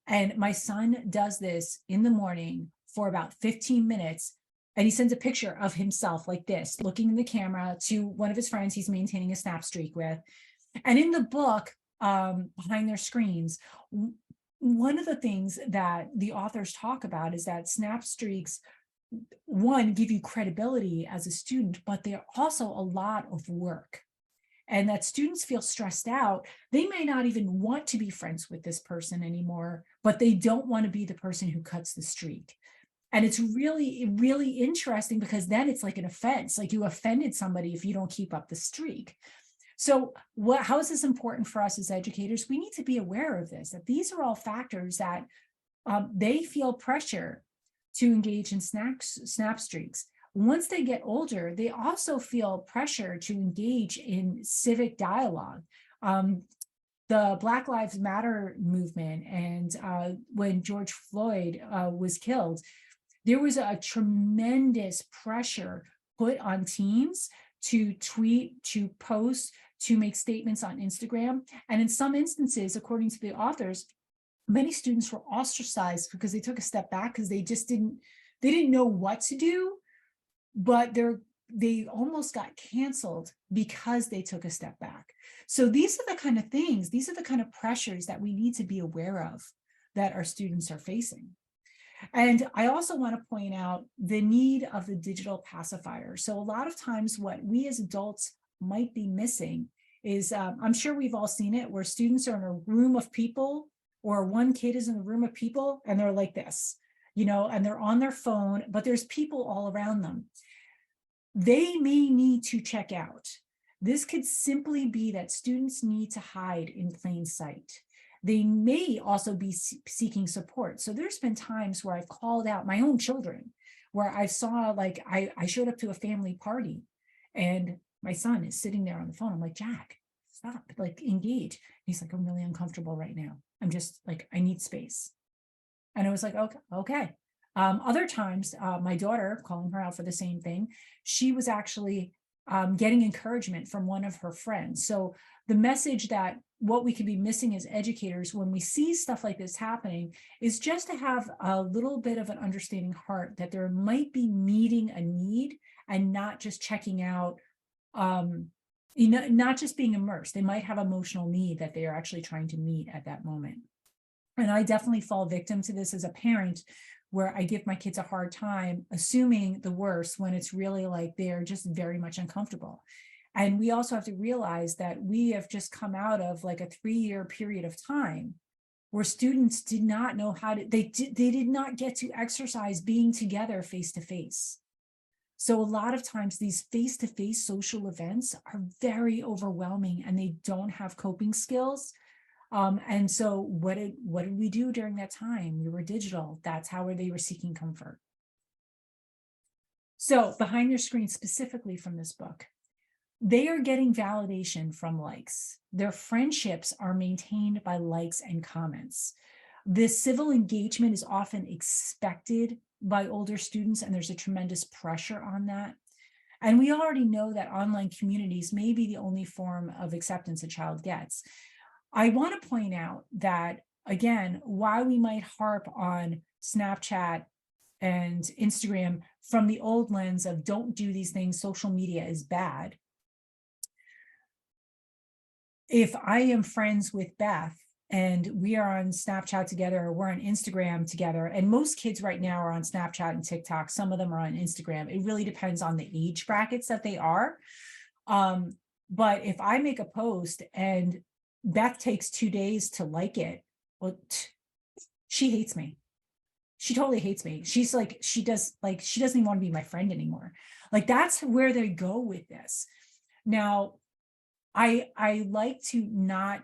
And my son does this in the morning for about 15 minutes. And he sends a picture of himself like this, looking in the camera to one of his friends he's maintaining a snap streak with. And in the book, behind their screens, one of the things that the authors talk about is that snap streaks, one, give you credibility as a student, but they're also a lot of work. And that students feel stressed out. They may not even want to be friends with this person anymore, but they don't want to be the person who cuts the streak. And it's really, really interesting because then it's like an offense, like you offended somebody if you don't keep up the streak. So how is this important for us as educators? We need to be aware of this, that these are all factors that they feel pressure to engage in snap streaks. Once they get older, they also feel pressure to engage in civic dialogue. The Black Lives Matter movement, and when George Floyd was killed, there was a tremendous pressure put on teens to tweet, to post, to make statements on Instagram. And in some instances, according to the authors, many students were ostracized because they took a step back because they didn't know what to do, but they almost got canceled because they took a step back. So these are the kind of things, these are the kind of pressures that we need to be aware of that our students are facing. And I also want to point out the need of the digital pacifier. So a lot of times what we as adults might be missing is, I'm sure we've all seen it, where students are in a room of people, or one kid is in a room of people and they're like this, and they're on their phone, but there's people all around them. They may need to check out. This could simply be that students need to hide in plain sight. They may also be seeking support. So there's been times where I've called out my own children, where I saw, like, I showed up to a family party and my son is sitting there on the phone. I'm like, Jack, stop, like, engage. He's like, I'm really uncomfortable right now. I'm just like, I need space. And I was like, okay. Other times, my daughter, calling her out for the same thing, she was actually getting encouragement from one of her friends. So the message that what we could be missing as educators when we see stuff like this happening is just to have a little bit of an understanding heart that there might be meeting a need and not just checking out, not just being immersed. They might have emotional need that they are actually trying to meet at that moment. And I definitely fall victim to this as a parent, where I give my kids a hard time, assuming the worst when it's really like they're just very much uncomfortable. And we also have to realize that we have just come out of like a 3-year period of time where students did not know how to, they did not get to exercise being together face to face. So a lot of times these face-to-face social events are very overwhelming and they don't have coping skills. And so what did we do during that time? We were digital. That's how they were seeking comfort. So behind your screen, specifically from this book, they are getting validation from likes. Their friendships are maintained by likes and comments. This civil engagement is often expected by older students, and there's a tremendous pressure on that. And we already know that online communities may be the only form of acceptance a child gets. I want to point out that, again, while we might harp on Snapchat and Instagram from the old lens of don't do these things, social media is bad. If I am friends with Beth and we are on Snapchat together, or we're on Instagram together, and most kids right now are on Snapchat and TikTok, some of them are on Instagram. It really depends on the age brackets that they are. But if I make a post and Beth takes 2 days to like it, well, she hates me. She totally hates me. She's like, she doesn't even want to be my friend anymore. Like, that's where they go with this. Now, I like to not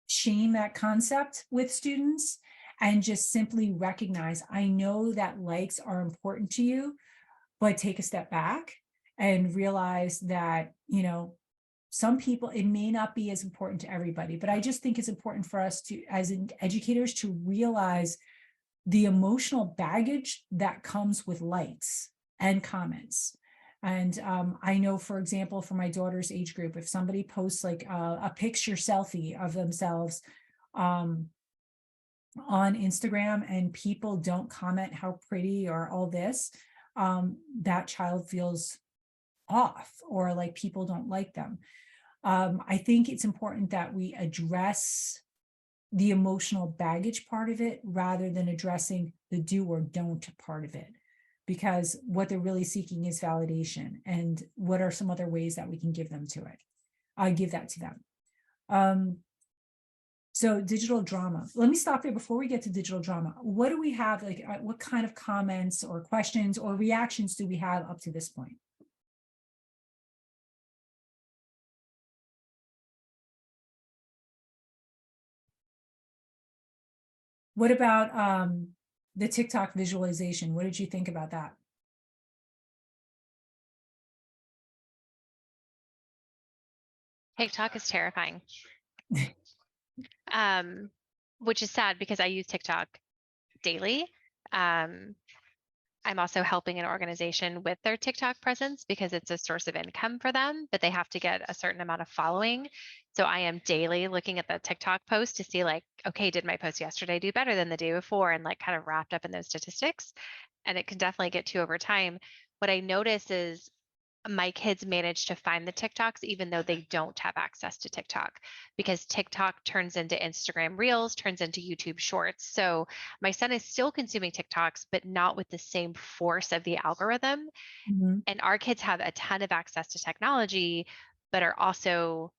shame that concept with students and just simply recognize, I know that likes are important to you, but take a step back and realize that, some people, it may not be as important to everybody, but I just think it's important for us to, as educators, to realize the emotional baggage that comes with likes and comments. And I know, for example, for my daughter's age group, if somebody posts like a picture selfie of themselves on Instagram and people don't comment how pretty or all this, that child feels off, or like people don't like them. I think it's important that we address the emotional baggage part of it rather than addressing the do or don't part of it, because what they're really seeking is validation. And what are some other ways that we can give them to it? Give that to them. So digital drama. Let me stop there before we get to digital drama. What do we have? Like, what kind of comments or questions or reactions do we have up to this point? What about the TikTok visualization? What did you think about that? TikTok is terrifying. Which is sad because I use TikTok daily. I'm also helping an organization with their TikTok presence because it's a source of income for them, but they have to get a certain amount of following. So I am daily looking at the TikTok post to see like, okay, did my post yesterday do better than the day before? And like kind of wrapped up in those statistics. And it can definitely get to you over time. What I notice is my kids manage to find the TikToks even though they don't have access to TikTok because TikTok turns into Instagram Reels, turns into YouTube Shorts. So my son is still consuming TikToks, but not with the same force of the algorithm. Mm-hmm. And our kids have a ton of access to technology, but are also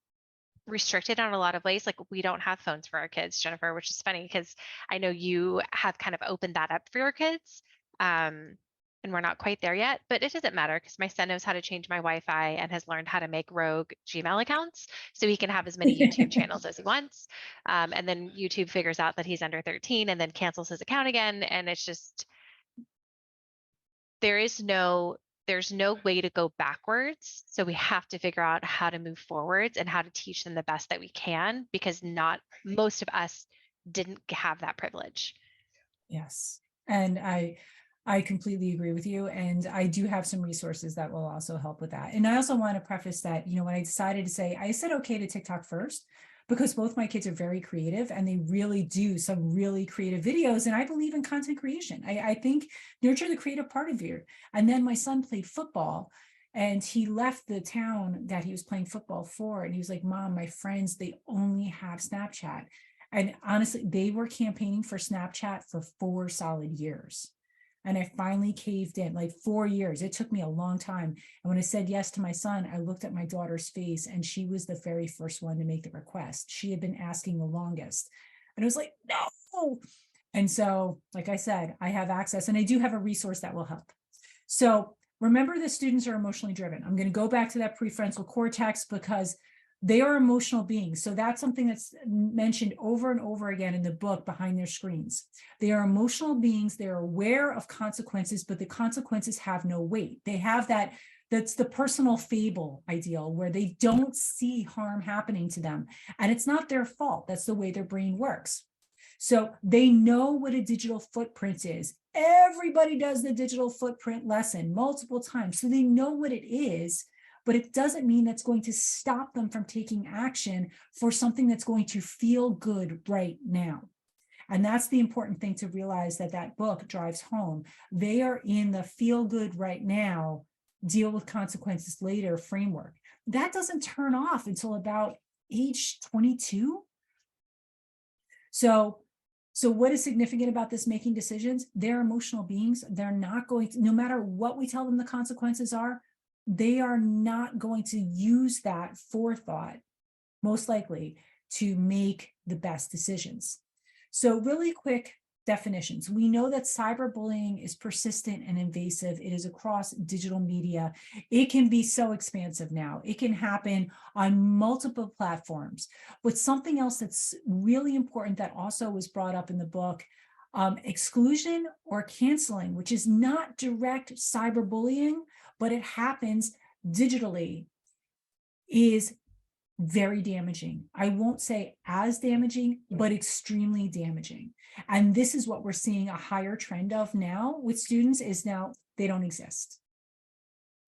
restricted on a lot of ways. Like we don't have phones for our kids, Jennifer, which is funny because I know you have kind of opened that up for your kids. And we're not quite there yet, but it doesn't matter because my son knows how to change my Wi-Fi and has learned how to make rogue Gmail accounts so he can have as many YouTube channels as he wants. And then YouTube figures out that he's under 13 and then cancels his account again. And it's just, there's no way to go backwards. So we have to figure out how to move forwards and how to teach them the best that we can because not most of us didn't have that privilege. Yes. And I completely agree with you. And I do have some resources that will also help with that. And I also want to preface that, when I decided to say, I said okay to TikTok first, because both my kids are very creative and they really do some really creative videos. And I believe in content creation. I think nurture the creative part of you. And then my son played football and he left the town that he was playing football for. And he was like, Mom, my friends, they only have Snapchat. And honestly, they were campaigning for Snapchat for 4 solid years. And I finally caved in, like 4 years. It took me a long time. And when I said yes to my son, I looked at my daughter's face and she was the very first one to make the request. She had been asking the longest. And I was like, no. And so, like I said, I have access and I do have a resource that will help. So remember that students are emotionally driven. I'm going to go back to that prefrontal cortex because they are emotional beings. So that's something that's mentioned over and over again in the book Behind Their Screens. They are emotional beings. They're aware of consequences, but the consequences have no weight. They have that's the personal fable ideal where they don't see harm happening to them. And it's not their fault. That's the way their brain works. So they know what a digital footprint is. Everybody does the digital footprint lesson multiple times. So they know what it is. But it doesn't mean that's going to stop them from taking action for something that's going to feel good right now. And that's the important thing to realize that book drives home. They are in the feel good right now, deal with consequences later framework. That doesn't turn off until about age 22. So what is significant about this making decisions? They're emotional beings. They're not going to, no matter what we tell them the consequences are, they are not going to use that forethought, most likely, to make the best decisions. So really quick definitions. We know that cyberbullying is persistent and invasive. It is across digital media. It can be so expansive now. It can happen on multiple platforms. But something else that's really important that also was brought up in the book, exclusion or canceling, which is not direct cyberbullying, but it happens digitally, is very damaging. I won't say as damaging, but extremely damaging. And this is what we're seeing a higher trend of now with students is now they don't exist.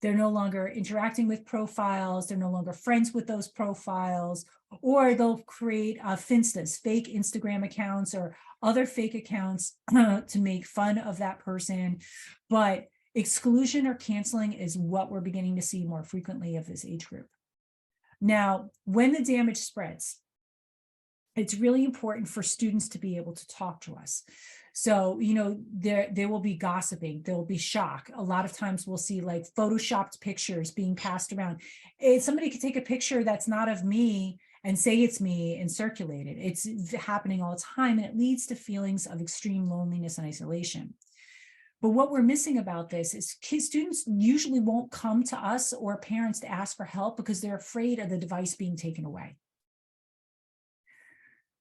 They're no longer interacting with profiles. They're no longer friends with those profiles, or they'll create finstas, fake Instagram accounts or other fake accounts to make fun of that person. But exclusion or canceling is what we're beginning to see more frequently of this age group. Now, when the damage spreads, it's really important for students to be able to talk to us. So, there will be gossiping, there will be shock. A lot of times we'll see like photoshopped pictures being passed around. Somebody could take a picture that's not of me and say it's me and circulate it. It's happening all the time, and it leads to feelings of extreme loneliness and isolation. But what we're missing about this is students usually won't come to us or parents to ask for help because they're afraid of the device being taken away.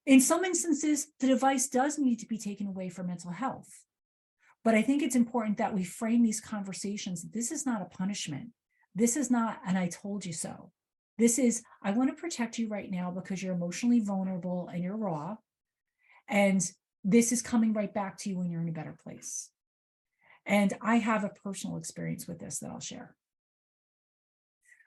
In some instances, the device does need to be taken away for mental health. But I think it's important that we frame these conversations. This is not a punishment. This is not, and I told you so. This is, I want to protect you right now because you're emotionally vulnerable and you're raw. And this is coming right back to you when you're in a better place. And I have a personal experience with this that I'll share.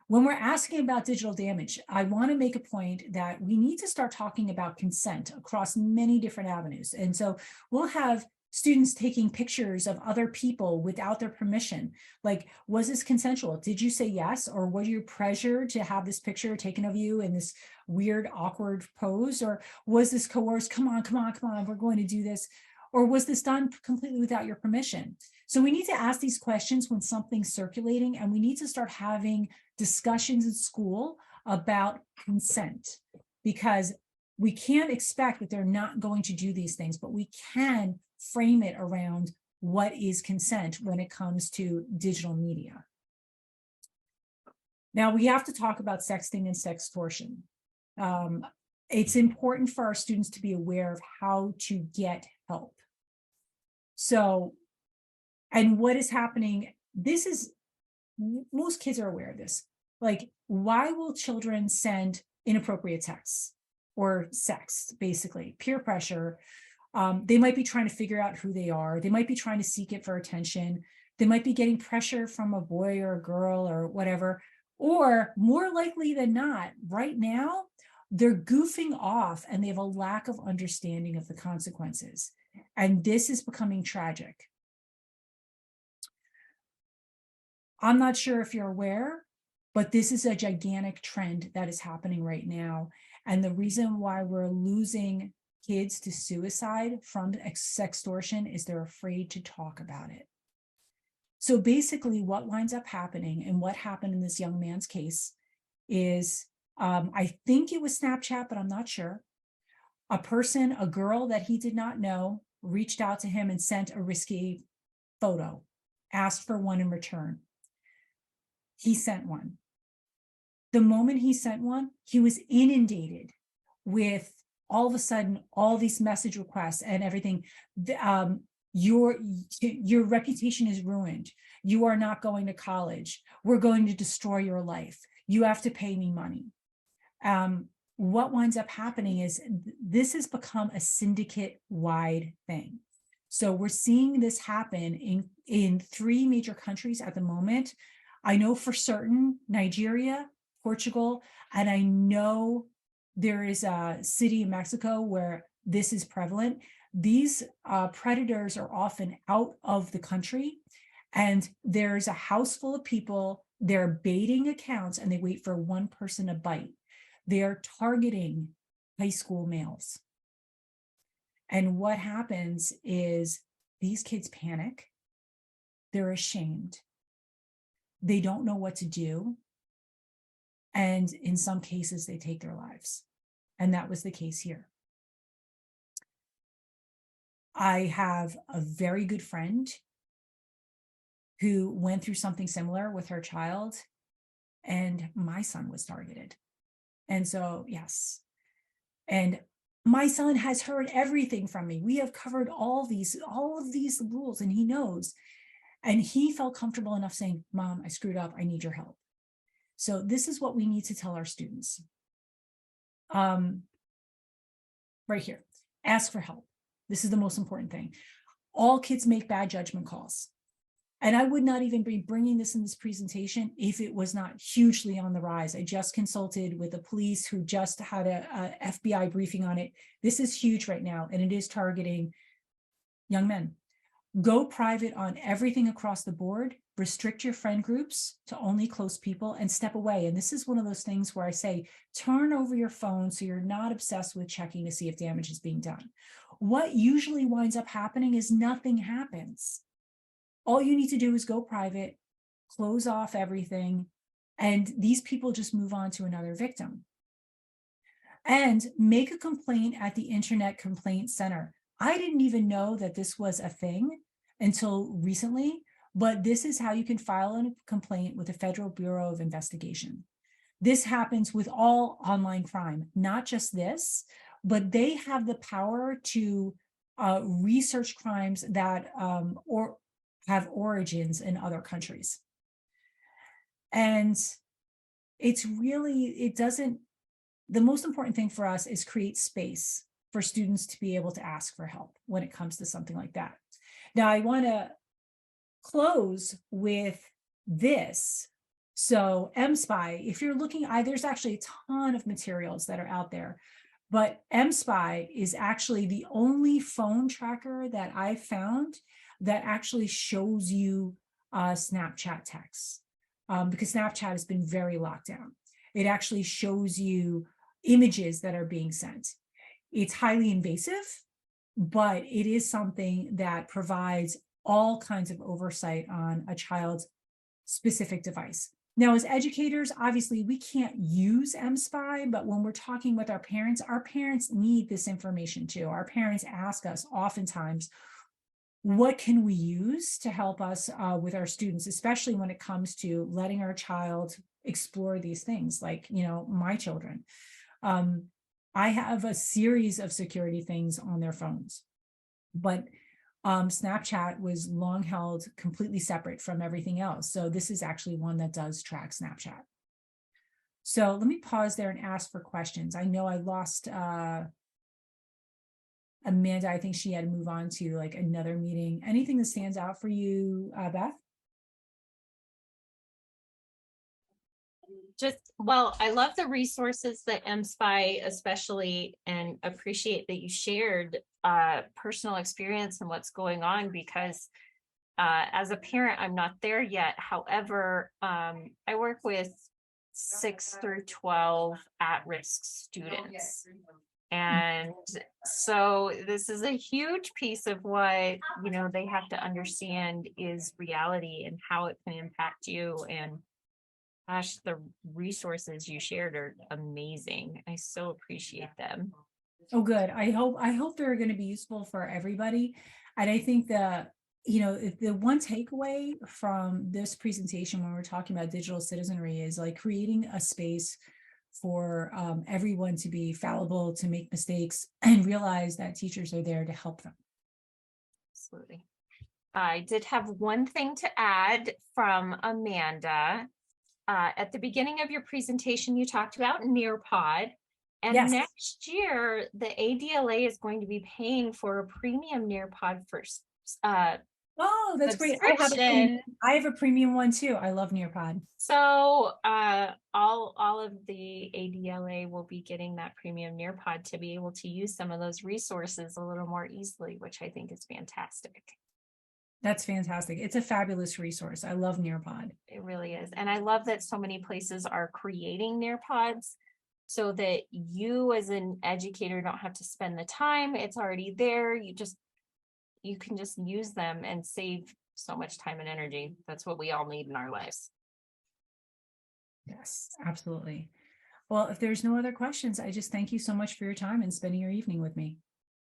When we're asking about digital damage, I want to make a point that we need to start talking about consent across many different avenues. And so we'll have students taking pictures of other people without their permission. Like, was this consensual? Did you say yes? Or were you pressured to have this picture taken of you in this weird, awkward pose? Or was this coerced? Come on, come on, come on, we're going to do this. Or was this done completely without your permission? So we need to ask these questions when something's circulating, and we need to start having discussions in school about consent, because we can't expect that they're not going to do these things, but we can frame it around what is consent when it comes to digital media. Now we have to talk about sexting and sextortion. It's important for our students to be aware of how to get help. So, and what is happening, this is, most kids are aware of this. Like, why will children send inappropriate texts or sex, basically? Peer pressure. They might be trying to figure out who they are. They might be trying to seek it for attention. They might be getting pressure from a boy or a girl or whatever. Or more likely than not, right now, they're goofing off and they have a lack of understanding of the consequences. And this is becoming tragic. I'm not sure if you're aware, but this is a gigantic trend that is happening right now. And the reason why we're losing kids to suicide from sextortion is they're afraid to talk about it. So basically what winds up happening, and what happened in this young man's case, is I think it was Snapchat, but I'm not sure. A person, a girl that he did not know, reached out to him and sent a risky photo, asked for one in return. He sent one. The moment he sent one, he was inundated with, all of a sudden, all these message requests and everything. Your reputation is ruined. You are not going to college. We're going to destroy your life. You have to pay me money. What winds up happening is this has become a syndicate-wide thing. So we're seeing this happen in 3 major countries at the moment. I know for certain Nigeria, Portugal, and I know there is a city in Mexico where this is prevalent. These predators are often out of the country, and there's a house full of people. They're baiting accounts and they wait for one person to bite. They are targeting high school males. And what happens is these kids panic. They're ashamed. They don't know what to do. And in some cases, they take their lives. And that was the case here. I have a very good friend who went through something similar with her child, and my son was targeted. And so, yes. And my son has heard everything from me. We have covered all of these rules, and he knows. And he felt comfortable enough saying, Mom, I screwed up. I need your help. So this is what we need to tell our students. Right here, ask for help. This is the most important thing. All kids make bad judgment calls. And I would not even be bringing this in this presentation if it was not hugely on the rise. I just consulted with the police who just had a FBI briefing on it. This is huge right now, and it is targeting young men. Go private on everything across the board, restrict your friend groups to only close people, and step away. And this is one of those things where I say, turn over your phone so you're not obsessed with checking to see if damage is being done. What usually winds up happening is nothing happens. All you need to do is go private, close off everything, and these people just move on to another victim. And make a complaint at the Internet Complaint Center. I didn't even know that this was a thing until recently, but this is how you can file a complaint with the Federal Bureau of Investigation. This happens with all online crime, not just this, but they have the power to research crimes that or have origins in other countries. And it's really, it doesn't, the most important thing for us is create space for students to be able to ask for help when it comes to something like that. Now, I want to close with this. So MSpy, if you're looking, there's actually a ton of materials that are out there, but MSpy is actually the only phone tracker that I found that actually shows you Snapchat texts, because Snapchat has been very locked down. It actually shows you images that are being sent. It's highly invasive, but it is something that provides all kinds of oversight on a child's specific device. Now, as educators, obviously we can't use MSpy, but when we're talking with our parents need this information too. Our parents ask us oftentimes, what can we use to help us with our students, especially when it comes to letting our child explore these things, like, you know, my children. I have a series of security things on their phones, but Snapchat was long held completely separate from everything else. So this is actually one that does track Snapchat. So let me pause there and ask for questions. I know I lost Amanda. I think she had to move on to like another meeting. Anything that stands out for you, Beth? Well, I love the resources that MSpy especially, and appreciate that you shared personal experience and what's going on, because as a parent, I'm not there yet. However, I work with 6 through 12 at-risk students. And so this is a huge piece of what, you know, they have to understand is reality and how it can impact you. And gosh, the resources you shared are amazing. I so appreciate them. Oh, good. I hope they're going to be useful for everybody. And I think you know, the one takeaway from this presentation when we're talking about digital citizenry is like creating a space for everyone to be fallible, to make mistakes, and realize that teachers are there to help them. Absolutely. I did have one thing to add from Amanda. At the beginning of your presentation, you talked about Nearpod. And Yes. next year, the ADLA is going to be paying for a premium Nearpod for Oh, that's great. subscription. I have a premium one too. I love Nearpod. So all of the ADLA will be getting that premium Nearpod to be able to use some of those resources a little more easily, which I think is fantastic. That's fantastic. It's a fabulous resource. I love Nearpod. It really is. And I love that so many places are creating Nearpods so that you as an educator don't have to spend the time. It's already there. You can just use them and save so much time and energy. That's what we all need in our lives. Yes, absolutely. Well, if there's no other questions, I just thank you so much for your time and spending your evening with me.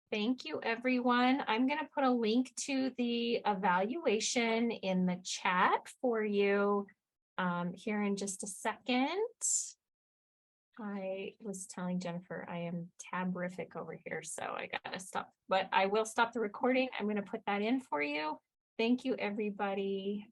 Thank you, everyone. I'm going to put a link to the evaluation in the chat for you here in just a second. I was telling Jennifer I am tabrific over here, so I gotta stop, but I will stop the recording. I'm going to put that in for you. Thank you, everybody.